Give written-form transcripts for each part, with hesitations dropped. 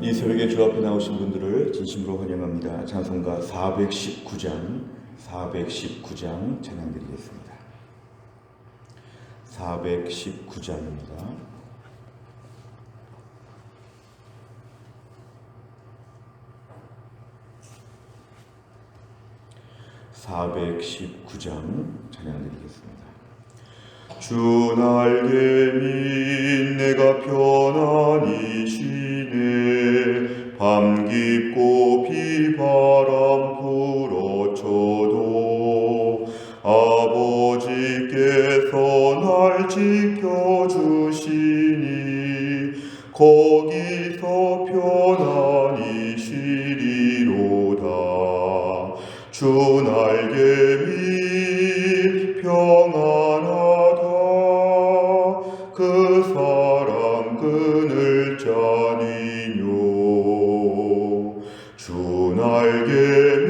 이 새벽에 주 앞에 나오신 분들을 진심으로 환영합니다. 찬송가 419장 찬양드리겠습니다. 419장입니다. 찬양드리겠습니다. 주 날개 민 내가 편안히 쉬네. 밤 깊고 비바람 불어쳐도 아버지께서 날 지켜주시니 거기서 편안히 쉬리로다. 주 날개 미 평안하다. 그 사랑 그늘 자니뇨. 주 날개 미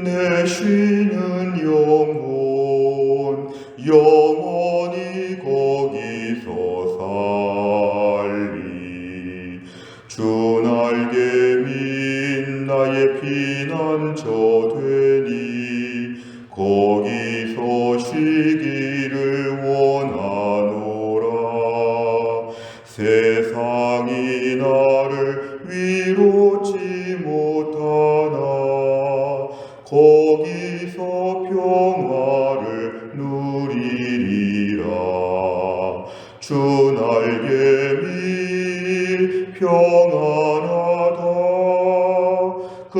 내 쉬는 영혼 영원히 거기서 살리. 주 날개 미 나의 피난처 되니 거기서 쉬기를 원하노라. 세상이 나를 위로치 못하나 거기서 평화를 누리리라. 주 날개 미 평안하다. 그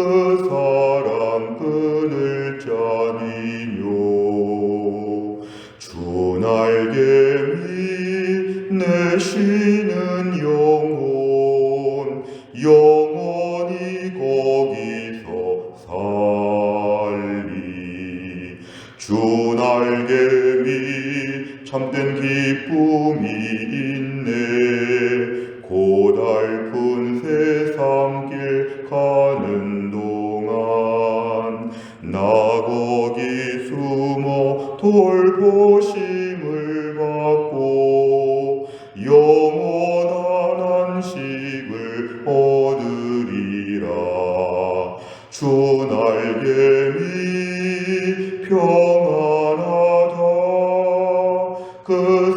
사랑 그늘 자니뇨. 주 날개 미 내 쉬는 영혼 영원히 거기서 살리. 주 날개 미 참된 기쁨이 있네. 고달픈 세상길 가는 동안 나 거기 숨어 돌보심을 받고 영원한 안식을 얻으리라. 주 날개 미 평안하다. 그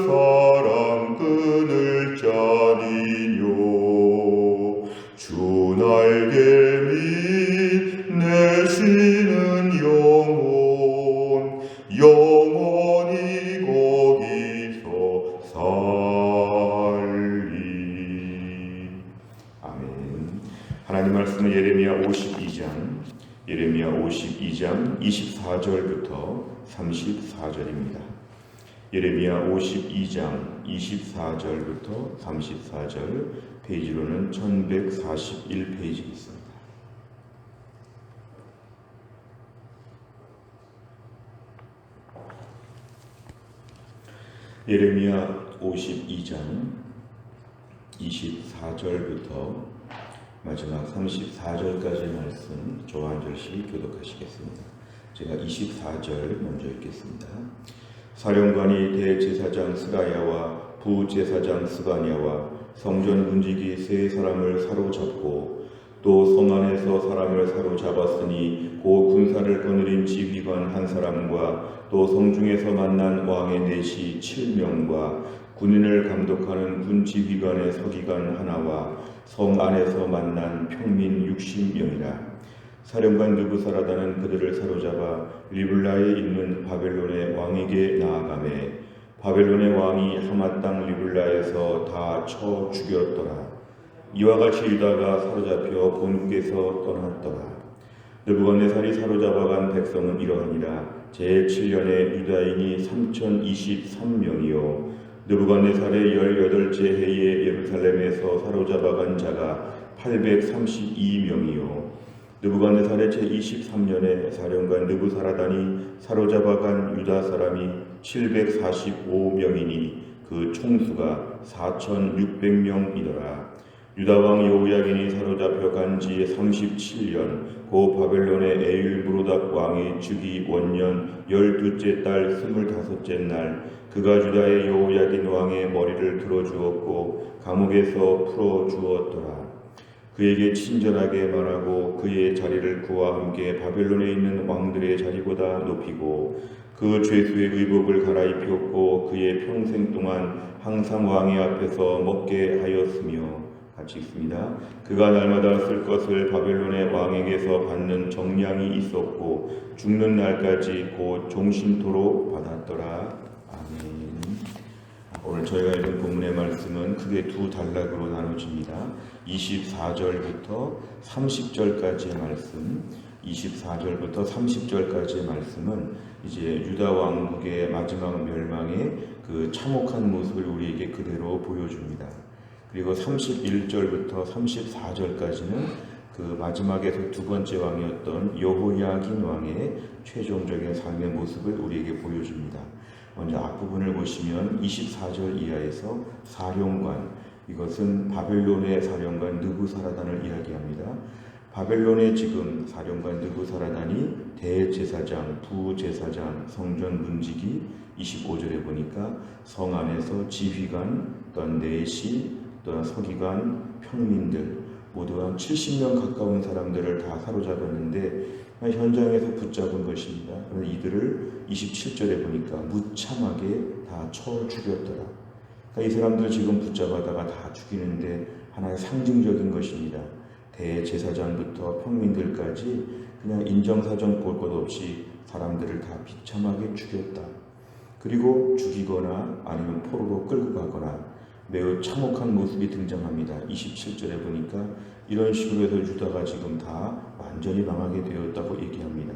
사랑 그늘 자니뇨. 주 날개 미 내 쉬는 영혼 영원히 거기서 살리. 아멘. 하나님 말씀은 예레미야 52장 24절부터 34절입니다. 예레미야 52장 24절부터 34절, 페이지로는 1141페이지 있습니다. 예레미야 52장 24절부터 마지막 34절까지의 말씀 저 한 절씩 교독하시겠습니다. 제가 24절 먼저 읽겠습니다. 사령관이 대제사장 스가랴와 부제사장 스바냐와 성전 문지기 세 사람을 사로잡고 또 성 안에서 사람을 사로잡았으니 고 군사를 거느린 지휘관 한 사람과 또 성중에서 만난 왕의 내시 7명과 군인을 감독하는 군지휘관의 서기관 하나와 성 안에서 만난 평민 60명이라. 사령관 느부사라다는 그들을 사로잡아 리블라에 있는 바벨론의 왕에게 나아가매 바벨론의 왕이 하맛 땅 리블라에서 다 쳐 죽였더라. 이와 같이 유다가 사로잡혀 본국에서 떠났더라. 느부갓네살이 사로잡아간 백성은 이러하니라. 제7년에 유다인이 3023명이요 느부갓네살의 18째 해에 예루살렘에서 사로잡아간 자가 832명이요 느부갓네살의 제23년에 사령관 느부사라단이 사로잡아간 유다 사람이 745명이니 그 총수가 4600명이더라. 유다왕 여호야긴이 사로잡혀간 지 37년 고 바벨론의 에일브로닥 왕의 즉위 원년 12째 달 25째 날 그가 유다의 여호야긴 왕의 머리를 들어주었고 감옥에서 풀어주었더라. 그에게 친절하게 말하고 그의 자리를 그와 함께 바벨론에 있는 왕들의 자리보다 높이고 그 죄수의 의복을 갈아입혔고 그의 평생 동안 항상 왕의 앞에서 먹게 하였으며, 같이 읽습니다. 그가 날마다 쓸 것을 바벨론의 왕에게서 받는 정량이 있었고 죽는 날까지 곧 종신토록 받았더라. 아멘. 오늘 저희가 읽은 본문의 말씀은 크게 두 단락으로 나눠집니다. 24절부터 30절까지의 말씀, 24절부터 30절까지의 말씀은 이제 유다 왕국의 마지막 멸망의 그 참혹한 모습을 우리에게 그대로 보여줍니다. 그리고 31절부터 34절까지는 그 마지막에서 두 번째 왕이었던 여호야긴 왕의 최종적인 삶의 모습을 우리에게 보여줍니다. 먼저 앞부분을 보시면 24절 이하에서 사령관, 이것은 바벨론의 사령관 느부사라단을 이야기합니다. 바벨론의 지금 사령관 느부사라단이 대제사장, 부제사장, 성전 문지기, 25절에 보니까 성 안에서 지휘관, 또한 내시, 또한 서기관, 평민들 모두 한 70명 가까운 사람들을 다 사로잡았는데 현장에서 붙잡은 것입니다. 그런데 이들을 27절에 보니까 무참하게 다 쳐 죽였더라. 그러니까 이 사람들 지금 붙잡아다가 다 죽이는데 하나의 상징적인 것입니다. 대제사장부터 평민들까지 그냥 인정사정 볼 것 없이 사람들을 다 비참하게 죽였다. 그리고 죽이거나 아니면 포로로 끌고 가거나 매우 참혹한 모습이 등장합니다. 27절에 보니까 이런 식으로 해서 유다가 지금 다 완전히 망하게 되었다고 얘기합니다.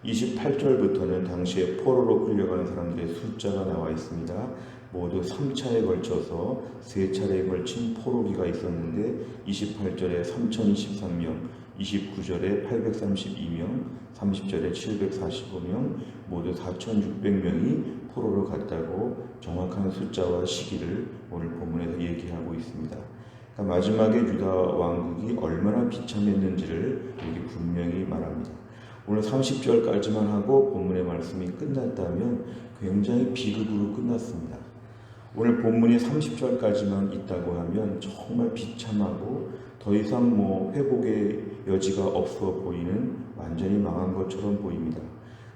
28절부터는 당시에 포로로 끌려가는 사람들의 숫자가 나와 있습니다. 모두 3차에 걸쳐서 3차례에 걸친 포로기가 있었는데 28절에 3023명, 29절에 832명, 30절에 745명, 모두 4600명이 포로로 갔다고 정확한 숫자와 시기를 오늘 본문에서 얘기하고 있습니다. 그러니까 마지막에 유다 왕국이 얼마나 비참했는지를 여기 분명히 말합니다. 오늘 30절까지만 하고 본문의 말씀이 끝났다면 굉장히 비극으로 끝났습니다. 오늘 본문이 30절까지만 있다고 하면 정말 비참하고 더 이상 회복의 여지가 없어 보이는 완전히 망한 것처럼 보입니다.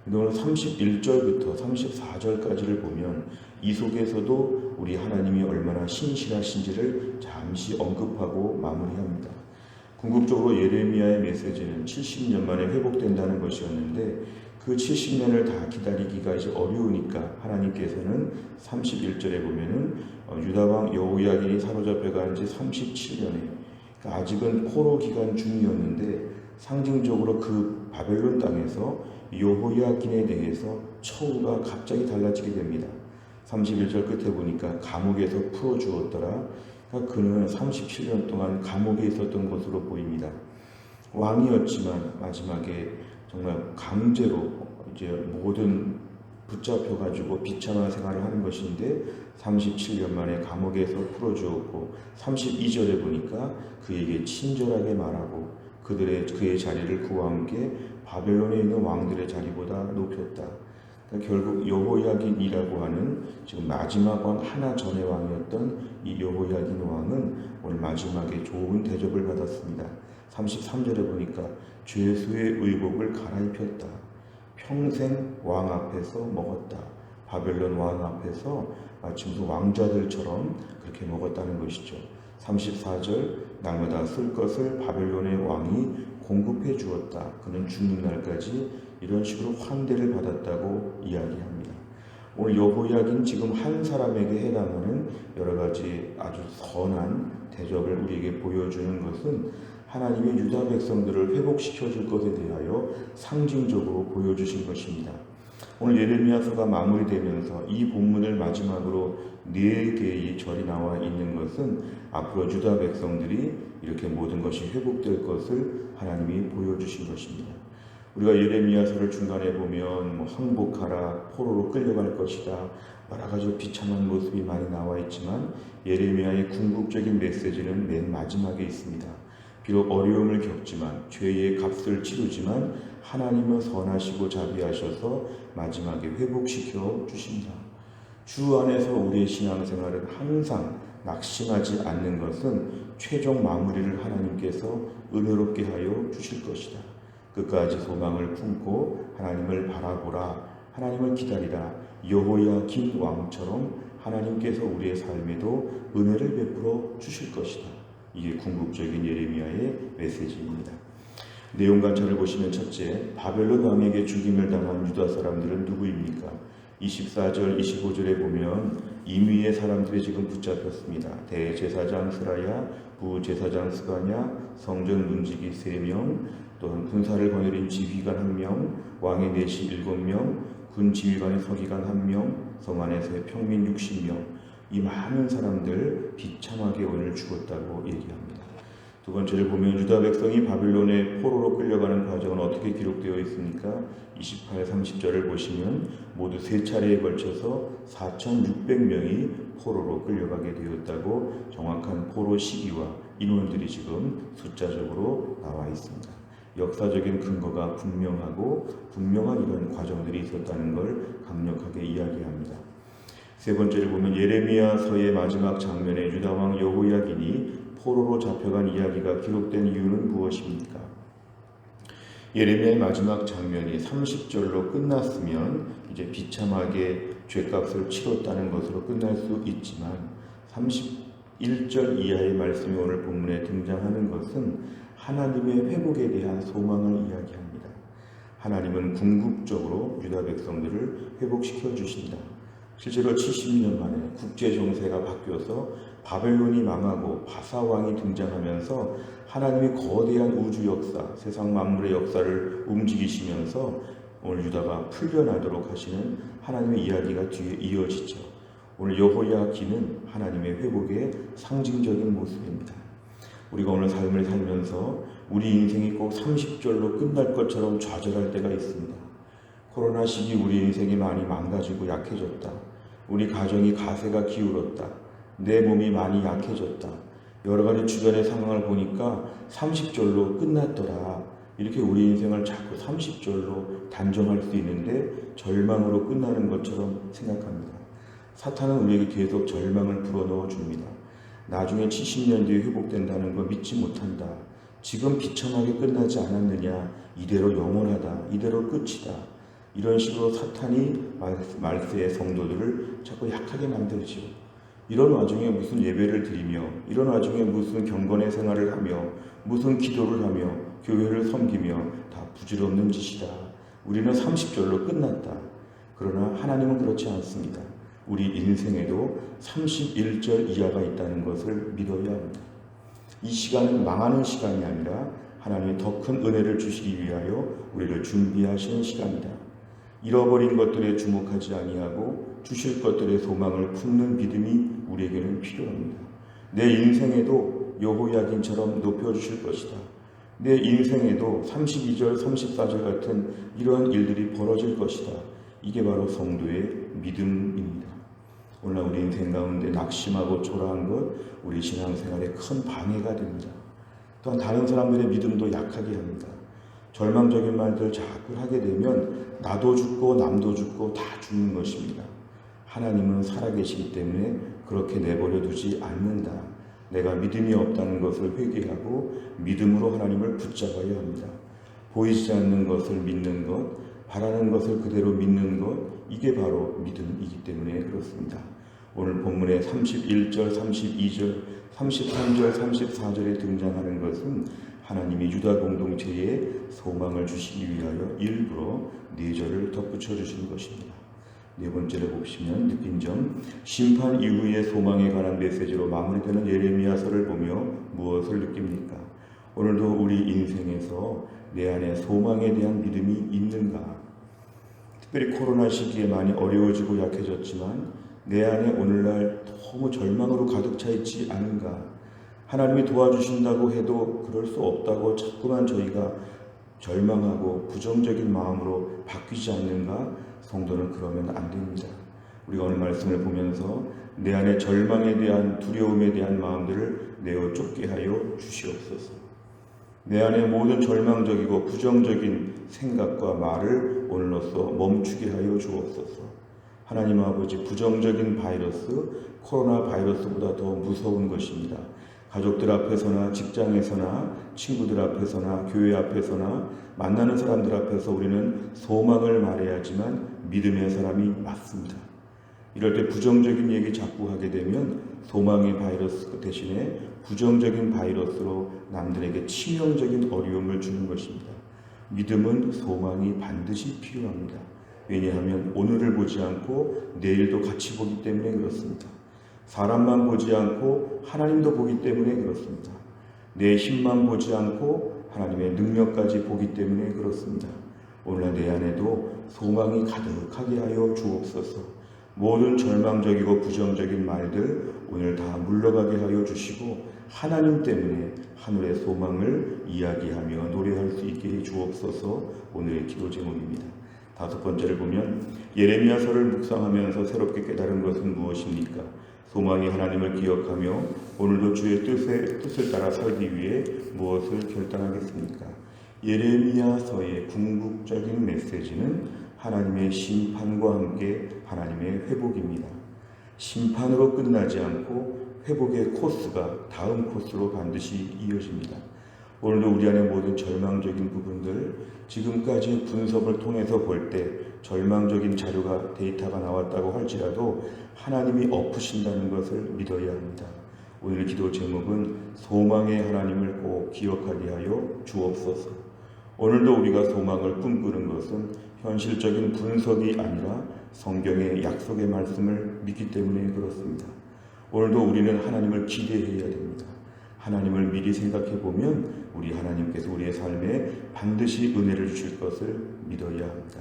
오늘 31절부터 34절까지를 보면 이 속에서도 우리 하나님이 얼마나 신실하신지를 잠시 언급하고 마무리합니다. 궁극적으로 예레미야의 메시지는 70년 만에 회복된다는 것이었는데 그 70년을 다 기다리기가 이제 어려우니까 하나님께서는 31절에 보면은 유다왕 여호야긴이 사로잡혀간 지 37년에, 그러니까 아직은 포로 기간 중이었는데 상징적으로 그 바벨론 땅에서 여호야긴에 대해서 처우가 갑자기 달라지게 됩니다. 31절 끝에 보니까 감옥에서 풀어주었더라. 그러니까 그는 37년 동안 감옥에 있었던 것으로 보입니다. 왕이었지만 마지막에 정말 강제로 이제 모든 붙잡혀가지고 비참한 생활을 하는 것인데 37년 만에 감옥에서 풀어주었고 32절에 보니까 그에게 친절하게 말하고 그의 자리를 그와 함께 바벨론에 있는 왕들의 자리보다 높였다. 그러니까 결국 여호야긴이라고 하는 지금 마지막 왕 하나 전의 왕이었던 이 여호야긴 왕은 오늘 마지막에 좋은 대접을 받았습니다. 33절에 보니까 죄수의 의복을 갈아입혔다. 평생 왕 앞에서 먹었다. 바벨론 왕 앞에서 마치 무슨 왕자들처럼 그렇게 먹었다는 것이죠. 34절 날마다 쓸 것을 바벨론의 왕이 공급해 주었다. 그는 죽는 날까지 이런 식으로 환대를 받았다고 이야기합니다. 오늘 여호야긴 지금 한 사람에게 해당하는 여러 가지 아주 선한 대접을 우리에게 보여주는 것은 하나님의 유다 백성들을 회복시켜 줄 것에 대하여 상징적으로 보여주신 것입니다. 오늘 예레미야서가 마무리되면서 이 본문을 마지막으로 4개의 절이 나와 있는 것은 앞으로 유다 백성들이 이렇게 모든 것이 회복될 것을 하나님이 보여주신 것입니다. 우리가 예레미야서를 중간에 보면 항복하라, 포로로 끌려갈 것이다, 여러 가지 비참한 모습이 많이 나와 있지만 예레미야의 궁극적인 메시지는 맨 마지막에 있습니다. 비록 어려움을 겪지만 죄의 값을 치르지만 하나님은 선하시고 자비하셔서 마지막에 회복시켜 주신다. 주 안에서 우리의 신앙생활은 항상 낙심하지 않는 것은 최종 마무리를 하나님께서 은혜롭게 하여 주실 것이다. 끝까지 소망을 품고 하나님을 바라보라, 하나님을 기다리라. 여호야긴 왕처럼 하나님께서 우리의 삶에도 은혜를 베풀어 주실 것이다. 이게 궁극적인 예레미야의 메시지입니다. 내용 관찰을 보시면 첫째, 바벨론 왕에게 죽임을 당한 유다 사람들은 누구입니까? 24절, 25절에 보면 임위의 사람들이 지금 붙잡혔습니다. 대제사장 스라야, 부제사장 스가냐, 성전 문지기 3명, 또한 군사를 거느린 지휘관 1명, 왕의 내시 7명, 군 지휘관의 서기관 1명, 성 안에서의 평민 60명, 이 많은 사람들 비참하게 오늘 죽었다고 얘기합니다. 두 번째를 보면 유다 백성이 바빌론의 포로로 끌려가는 과정은 어떻게 기록되어 있습니까? 28, 30절을 보시면 모두 3차례에 걸쳐서 4,600명이 포로로 끌려가게 되었다고 정확한 포로 시기와 인원들이 지금 숫자적으로 나와 있습니다. 역사적인 근거가 분명한 이런 과정들이 있었다는 걸 강력하게 이야기합니다. 세 번째를 보면 예레미야서의 마지막 장면에 유다왕 여호야긴이 포로로 잡혀간 이야기가 기록된 이유는 무엇입니까? 예레미야의 마지막 장면이 30절로 끝났으면 이제 비참하게 죄값을 치렀다는 것으로 끝날 수 있지만 31절 이하의 말씀이 오늘 본문에 등장하는 것은 하나님의 회복에 대한 소망을 이야기합니다. 하나님은 궁극적으로 유다 백성들을 회복시켜 주신다. 실제로 70년 만에 국제 정세가 바뀌어서 바벨론이 망하고 바사왕이 등장하면서 하나님의 거대한 우주 역사, 세상 만물의 역사를 움직이시면서 오늘 유다가 풀려나도록 하시는 하나님의 이야기가 뒤에 이어지죠. 오늘 여호야긴은 하나님의 회복의 상징적인 모습입니다. 우리가 오늘 삶을 살면서 우리 인생이 꼭 30절로 끝날 것처럼 좌절할 때가 있습니다. 코로나 시기 우리 인생이 많이 망가지고 약해졌다. 우리 가정이 가세가 기울었다. 내 몸이 많이 약해졌다. 여러 가지 주변의 상황을 보니까 30절로 끝났더라. 이렇게 우리 인생을 자꾸 30절로 단정할 수 있는데 절망으로 끝나는 것처럼 생각합니다. 사탄은 우리에게 계속 절망을 불어넣어 줍니다. 나중에 70년 뒤에 회복된다는 거 믿지 못한다. 지금 비참하게 끝나지 않았느냐. 이대로 영원하다. 이대로 끝이다. 이런 식으로 사탄이 말세의 성도들을 자꾸 약하게 만들죠. 이런 와중에 무슨 예배를 드리며, 이런 와중에 무슨 경건의 생활을 하며, 무슨 기도를 하며, 교회를 섬기며 다 부질없는 짓이다. 우리는 30절로 끝났다. 그러나 하나님은 그렇지 않습니다. 우리 인생에도 31절 이하가 있다는 것을 믿어야 합니다. 이 시간은 망하는 시간이 아니라 하나님의 더 큰 은혜를 주시기 위하여 우리를 준비하시는 시간이다. 잃어버린 것들에 주목하지 아니하고 주실 것들의 소망을 품는 믿음이 우리에게는 필요합니다. 내 인생에도 여호야긴처럼 높여주실 것이다. 내 인생에도 32절, 34절 같은 이러한 일들이 벌어질 것이다. 이게 바로 성도의 믿음입니다. 오늘 우리 인생 가운데 낙심하고 초라한 것, 우리 신앙생활에 큰 방해가 됩니다. 또한 다른 사람들의 믿음도 약하게 합니다. 절망적인 말들 자꾸 하게 되면 나도 죽고 남도 죽고 다 죽는 것입니다. 하나님은 살아계시기 때문에 그렇게 내버려 두지 않는다. 내가 믿음이 없다는 것을 회개하고 믿음으로 하나님을 붙잡아야 합니다. 보이지 않는 것을 믿는 것, 바라는 것을 그대로 믿는 것, 이게 바로 믿음이기 때문에 그렇습니다. 오늘 본문의 31절, 32절, 33절, 34절에 등장하는 것은 하나님이 유다 공동체에 소망을 주시기 위하여 일부러 4절을 덧붙여 주신 것입니다. 네 번째를 보시면 느낀 점, 심판 이후의 소망에 관한 메시지로 마무리되는 예레미야서를 보며 무엇을 느낍니까? 오늘도 우리 인생에서 내 안에 소망에 대한 믿음이 있는가? 특별히 코로나 시기에 많이 어려워지고 약해졌지만 내 안에 오늘날 너무 절망으로 가득 차 있지 않은가? 하나님이 도와주신다고 해도 그럴 수 없다고 자꾸만 저희가 절망하고 부정적인 마음으로 바뀌지 않는가? 성도는 그러면 안 됩니다. 우리가 오늘 말씀을 보면서 내 안에 절망에 대한 두려움에 대한 마음들을 내어 쫓게 하여 주시옵소서. 내 안에 모든 절망적이고 부정적인 생각과 말을 오늘로써 멈추게 하여 주옵소서. 하나님 아버지, 부정적인 바이러스, 코로나 바이러스보다 더 무서운 것입니다. 가족들 앞에서나 직장에서나 친구들 앞에서나 교회 앞에서나 만나는 사람들 앞에서 우리는 소망을 말해야지만 믿음의 사람이 맞습니다. 이럴 때 부정적인 얘기 자꾸 하게 되면 소망의 바이러스 대신에 부정적인 바이러스로 남들에게 치명적인 어려움을 주는 것입니다. 믿음은 소망이 반드시 필요합니다. 왜냐하면 오늘을 보지 않고 내일도 같이 보기 때문에 그렇습니다. 사람만 보지 않고 하나님도 보기 때문에 그렇습니다. 내 힘만 보지 않고 하나님의 능력까지 보기 때문에 그렇습니다. 오늘 내 안에도 소망이 가득하게 하여 주옵소서. 모든 절망적이고 부정적인 말들 오늘 다 물러가게 하여 주시고 하나님 때문에 하늘의 소망을 이야기하며 노래할 수 있게 해 주옵소서. 오늘의 기도 제목입니다. 5번째를 보면 예레미야서를 묵상하면서 새롭게 깨달은 것은 무엇입니까? 소망이 하나님을 기억하며 오늘도 주의 뜻을 따라 살기 위해 무엇을 결단하겠습니까? 예레미야서의 궁극적인 메시지는 하나님의 심판과 함께 하나님의 회복입니다. 심판으로 끝나지 않고 회복의 코스가 다음 코스로 반드시 이어집니다. 오늘도 우리 안의 모든 절망적인 부분들, 지금까지 분석을 통해서 볼 때 절망적인 자료가 데이터가 나왔다고 할지라도 하나님이 엎으신다는 것을 믿어야 합니다. 오늘 기도 제목은 소망의 하나님을 꼭 기억하게 하여 주옵소서. 오늘도 우리가 소망을 꿈꾸는 것은 현실적인 분석이 아니라 성경의 약속의 말씀을 믿기 때문에 그렇습니다. 오늘도 우리는 하나님을 기대해야 됩니다. 하나님을 미리 생각해 보면 우리 하나님께서 우리의 삶에 반드시 은혜를 주실 것을 믿어야 합니다.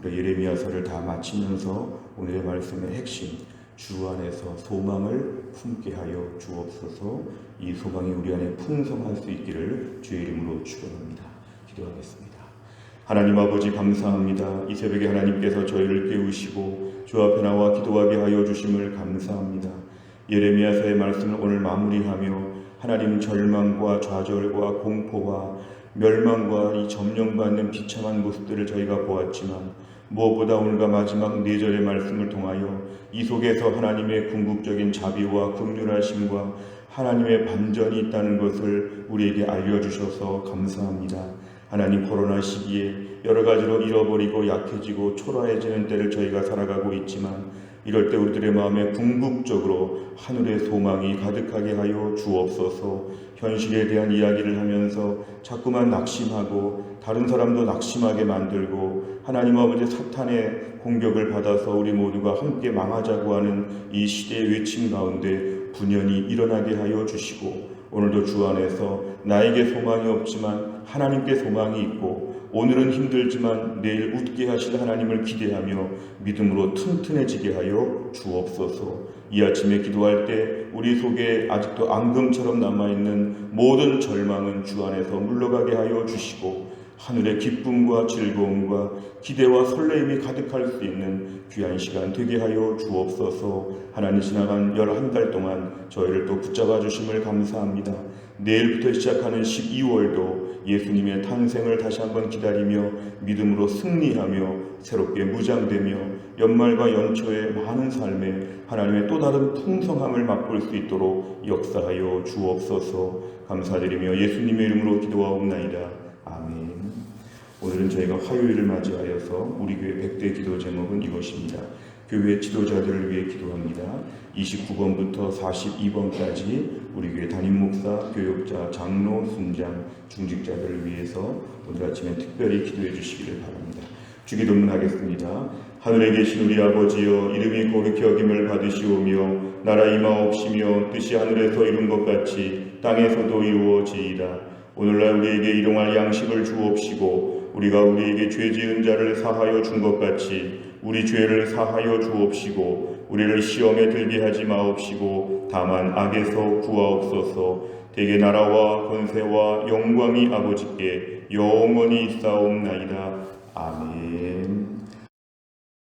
예레미야서를 다 마치면서 오늘의 말씀의 핵심, 주 안에서 소망을 품게 하여 주옵소서. 이 소망이 우리 안에 풍성할 수 있기를 주의 이름으로 축원합니다. 기도하겠습니다. 하나님 아버지 감사합니다. 이 새벽에 하나님께서 저희를 깨우시고 주 앞에 나와 기도하게 하여 주심을 감사합니다. 예레미야서의 말씀을 오늘 마무리하며 하나님 절망과 좌절과 공포와 멸망과 이 점령받는 비참한 모습들을 저희가 보았지만 무엇보다 오늘과 마지막 4절의 말씀을 통하여 이 속에서 하나님의 궁극적인 자비와 긍휼하심과 하나님의 반전이 있다는 것을 우리에게 알려주셔서 감사합니다. 하나님, 코로나 시기에 여러 가지로 잃어버리고 약해지고 초라해지는 때를 저희가 살아가고 있지만 이럴 때 우리들의 마음에 궁극적으로 하늘의 소망이 가득하게 하여 주옵소서. 현실에 대한 이야기를 하면서 자꾸만 낙심하고 다른 사람도 낙심하게 만들고 하나님 아버지 사탄의 공격을 받아서 우리 모두가 함께 망하자고 하는 이 시대의 외침 가운데 분연히 일어나게 하여 주시고 오늘도 주 안에서 나에게 소망이 없지만 하나님께 소망이 있고 오늘은 힘들지만 내일 웃게 하실 하나님을 기대하며 믿음으로 튼튼해지게 하여 주옵소서. 이 아침에 기도할 때 우리 속에 아직도 앙금처럼 남아있는 모든 절망은 주 안에서 물러가게 하여 주시고 하늘의 기쁨과 즐거움과 기대와 설레임이 가득할 수 있는 귀한 시간 되게 하여 주옵소서. 하나님, 지나간 11달 동안 저희를 또 붙잡아 주심을 감사합니다. 내일부터 시작하는 12월도 예수님의 탄생을 다시 한번 기다리며 믿음으로 승리하며 새롭게 무장되며 연말과 연초의 많은 삶에 하나님의 또 다른 풍성함을 맛볼 수 있도록 역사하여 주옵소서. 감사드리며 예수님의 이름으로 기도하옵나이다. 아멘. 오늘은 저희가 화요일을 맞이하여서 우리 교회 100대 기도 제목은 이것입니다. 교회 지도자들을 위해 기도합니다. 29번부터 42번까지 우리 교회 담임 목사, 교육자, 장로, 순장, 중직자들을 위해서 오늘 아침에 특별히 기도해 주시기를 바랍니다. 주기도문 하겠습니다. 하늘에 계신 우리 아버지여, 이름이 거룩히 여김을 받으시오며 나라 임하옵시며 뜻이 하늘에서 이룬 것 같이 땅에서도 이루어지이다. 오늘날 우리에게 일용할 양식을 주옵시고 우리가 우리에게 죄 지은 자를 사하여 준 것 같이 우리 죄를 사하여 주옵시고 우리를 시험에 들게 하지 마옵시고 다만 악에서 구하옵소서. 대개 나라와 권세와 영광이 아버지께 영원히 있사옵나이다. 아멘.